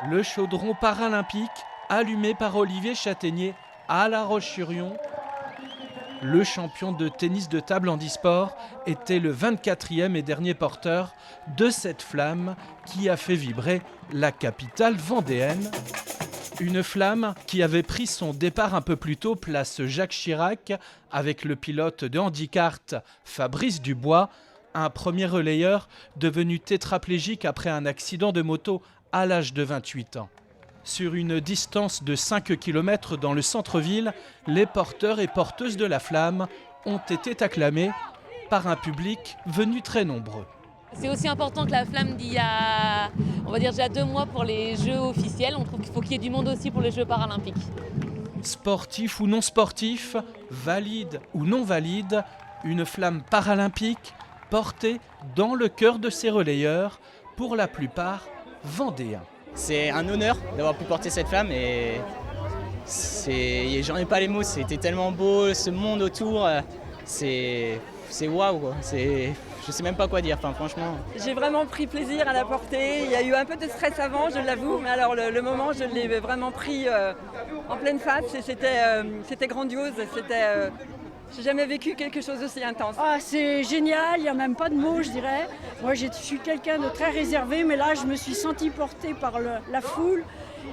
Le chaudron paralympique allumé par Olivier Châtaignier à La Roche-sur-Yon. Le champion de tennis de table handisport était le 24e et dernier porteur de cette flamme qui a fait vibrer la capitale vendéenne. Une flamme qui avait pris son départ un peu plus tôt place Jacques Chirac avec le pilote de handicart Fabrice Dubois, un premier relayeur devenu tétraplégique après un accident de moto à l'âge de 28 ans. Sur une distance de 5 km dans le centre-ville, les porteurs et porteuses de la flamme ont été acclamés par un public venu très nombreux. C'est aussi important que la flamme d'il y a, on va dire déjà 2 mois pour les Jeux officiels. On trouve qu'il faut qu'il y ait du monde aussi pour les Jeux paralympiques. Sportifs ou non sportifs, valides ou non valides, une flamme paralympique portée dans le cœur de ces relayeurs, pour la plupart vendéens. C'est un honneur d'avoir pu porter cette flamme et j'en ai pas les mots, c'était tellement beau, ce monde autour, c'est waouh quoi. Je sais même pas quoi dire, enfin, franchement. J'ai vraiment pris plaisir à la porter, il y a eu un peu de stress avant, je l'avoue, mais alors le moment je l'ai vraiment pris en pleine face et c'était grandiose, j'ai jamais vécu quelque chose d'aussi intense. Ah, c'est génial, il n'y a même pas de mots, je dirais. Moi, je suis quelqu'un de très réservé, mais là, je me suis sentie portée par la foule.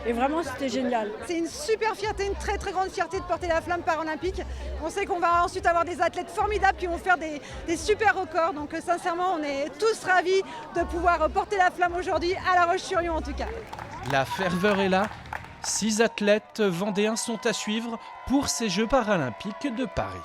Et vraiment, c'était génial. C'est une super fierté, une très très grande fierté de porter la flamme paralympique. On sait qu'on va ensuite avoir des athlètes formidables qui vont faire des super records. Donc sincèrement, on est tous ravis de pouvoir porter la flamme aujourd'hui à La Roche-sur-Yon en tout cas. La ferveur est là. 6 athlètes vendéens sont à suivre pour ces Jeux paralympiques de Paris.